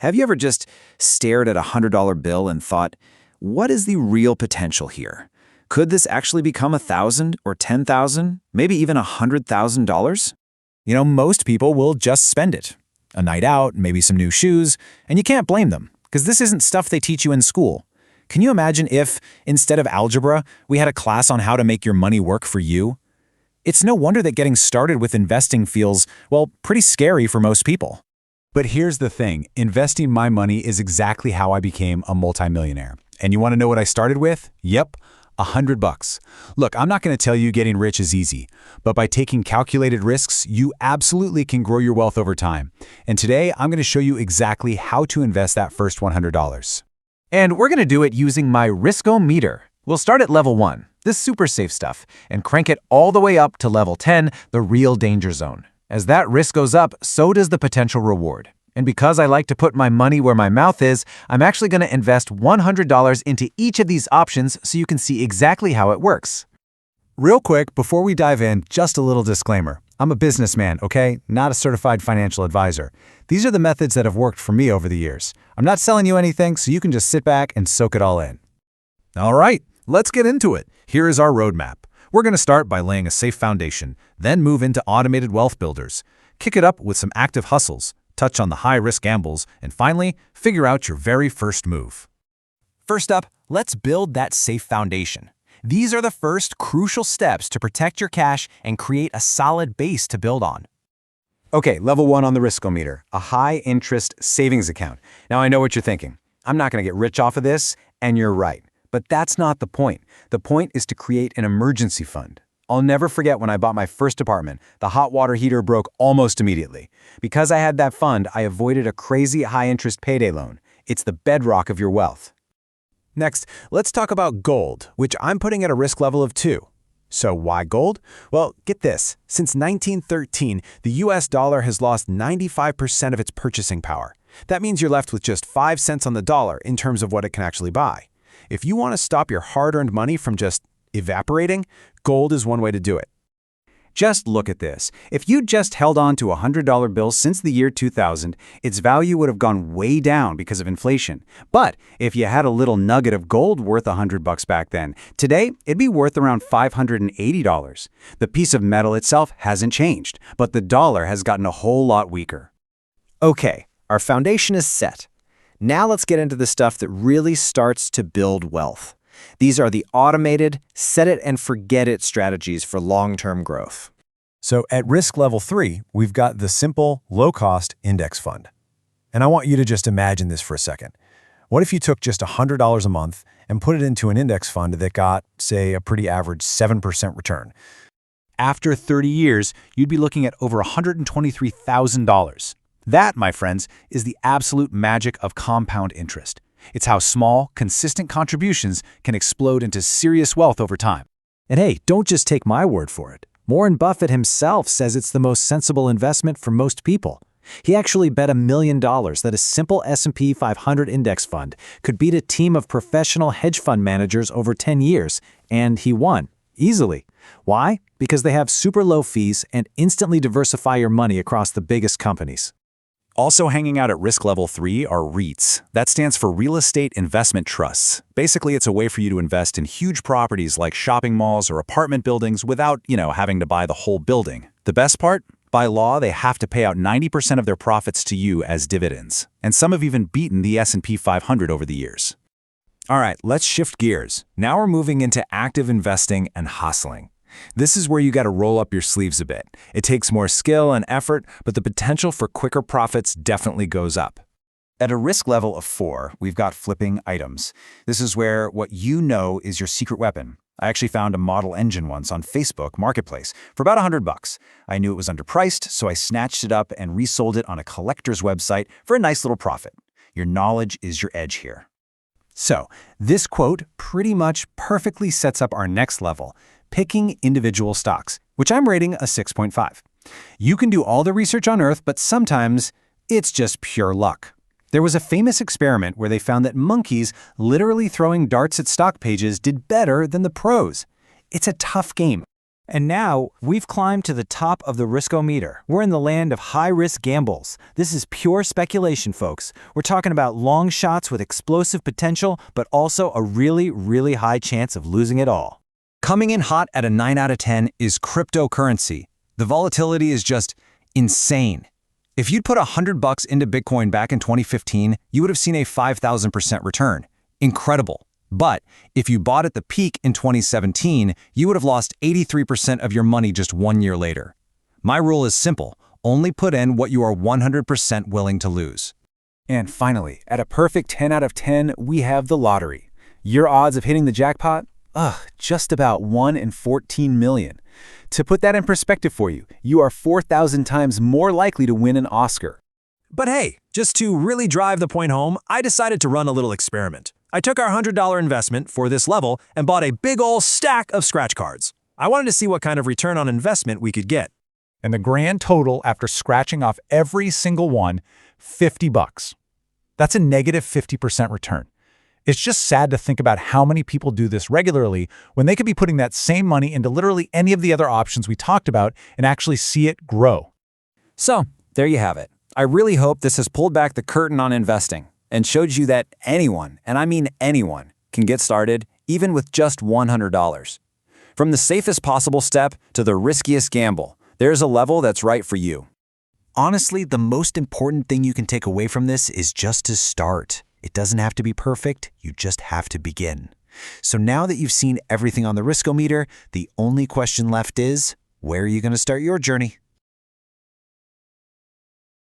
Have you ever just stared at a $100 bill and thought, what is the real potential here? Could this actually become $1,000 or $10,000, maybe even $100,000? Most people will just spend it. A night out, maybe some new shoes, and you can't blame them, because this isn't stuff they teach you in school. Can you imagine if, instead of algebra, we had a class on how to make your money work for you? It's no wonder that getting started with investing feels, well, pretty scary for most people. But here's the thing, investing my money is exactly how I became a multimillionaire. And you want to know what I started with? Yep, $100. Look, I'm not going to tell you getting rich is easy, but by taking calculated risks, you absolutely can grow your wealth over time. And today, I'm going to show you exactly how to invest that first $100. And we're going to do it using my Risk-O-Meter. We'll start at level 1, this super safe stuff, and crank it all the way up to level 10, the real danger zone. As that risk goes up, so does the potential reward. And because I like to put my money where my mouth is, I'm actually going to invest $100 into each of these options so you can see exactly how it works. Real quick, before we dive in, just a little disclaimer. I'm a businessman, okay? Not a certified financial advisor. These are the methods that have worked for me over the years. I'm not selling you anything, so you can just sit back and soak it all in. All right, let's get into it. Here is our roadmap. We're going to start by laying a safe foundation, then move into automated wealth builders, kick it up with some active hustles, touch on the high-risk gambles, and finally, figure out your very first move. First up, let's build that safe foundation. These are the first crucial steps to protect your cash and create a solid base to build on. Okay, level 1 on the Risk-O-Meter, a high-interest savings account. Now, I know what you're thinking. I'm not going to get rich off of this, and you're right. But that's not the point. The point is to create an emergency fund. I'll never forget when I bought my first apartment, the hot water heater broke almost immediately. Because I had that fund, I avoided a crazy high-interest payday loan. It's the bedrock of your wealth. Next, let's talk about gold, which I'm putting at a risk level of 2. So why gold? Well, get this. Since 1913, the US dollar has lost 95% of its purchasing power. That means you're left with just 5 cents on the dollar in terms of what it can actually buy. If you want to stop your hard-earned money from just evaporating, gold is one way to do it. Just look at this. If you just held on to a $100 bill since the year 2000, its value would have gone way down because of inflation. But if you had a little nugget of gold worth $100 back then, today it'd be worth around $580. The piece of metal itself hasn't changed, but the dollar has gotten a whole lot weaker. Okay, our foundation is set. Now let's get into the stuff that really starts to build wealth. These are the automated, set-it-and-forget-it strategies for long-term growth. So at risk level 3, we've got the simple, low-cost index fund. And I want you to just imagine this for a second. What if you took just $100 a month and put it into an index fund that got, say, a pretty average 7% return? After 30 years, you'd be looking at over $123,000. That, my friends, is the absolute magic of compound interest. It's how small, consistent contributions can explode into serious wealth over time. And hey, don't just take my word for it. Warren Buffett himself says it's the most sensible investment for most people. He actually bet $1 million that a simple S&P 500 index fund could beat a team of professional hedge fund managers over 10 years, and he won, easily. Why? Because they have super low fees and instantly diversify your money across the biggest companies. Also hanging out at risk level 3 are REITs. That stands for Real Estate Investment Trusts. Basically, it's a way for you to invest in huge properties like shopping malls or apartment buildings without, having to buy the whole building. The best part? By law, they have to pay out 90% of their profits to you as dividends. And some have even beaten the S&P 500 over the years. All right, let's shift gears. Now we're moving into active investing and hustling. This is where you got to roll up your sleeves a bit. It takes more skill and effort, but the potential for quicker profits definitely goes up. At a risk level of 4, we've got flipping items. This is where what you know is your secret weapon. I actually found a model engine once on Facebook Marketplace for about $100. I knew it was underpriced, so I snatched it up and resold it on a collector's website for a nice little profit. Your knowledge is your edge here. So, this quote pretty much perfectly sets up our next level, picking individual stocks, which I'm rating a 6.5. You can do all the research on earth, but sometimes it's just pure luck. There was a famous experiment where they found that monkeys literally throwing darts at stock pages did better than the pros. It's a tough game. And now, we've climbed to the top of the risk-o-meter. We're in the land of high-risk gambles. This is pure speculation, folks. We're talking about long shots with explosive potential, but also a really, really high chance of losing it all. Coming in hot at a 9 out of 10 is cryptocurrency. The volatility is just insane. If you'd put $100 into Bitcoin back in 2015, you would have seen a 5,000% return. Incredible. But if you bought at the peak in 2017, you would have lost 83% of your money just 1 year later. My rule is simple. Only put in what you are 100% willing to lose. And finally, at a perfect 10 out of 10, we have the lottery. Your odds of hitting the jackpot? Just about 1 in 14 million. To put that in perspective for you, you are 4,000 times more likely to win an Oscar. But hey, just to really drive the point home, I decided to run a little experiment. I took our $100 investment for this level and bought a big ol' stack of scratch cards. I wanted to see what kind of return on investment we could get. And the grand total after scratching off every single one, $50. That's a negative 50% return. It's just sad to think about how many people do this regularly when they could be putting that same money into literally any of the other options we talked about and actually see it grow. So, there you have it. I really hope this has pulled back the curtain on investing and showed you that anyone, and I mean anyone, can get started even with just $100. From the safest possible step to the riskiest gamble, there's a level that's right for you. Honestly, the most important thing you can take away from this is just to start. It doesn't have to be perfect, you just have to begin. So now that you've seen everything on the risk-o-meter, the only question left is, where are you going to start your journey?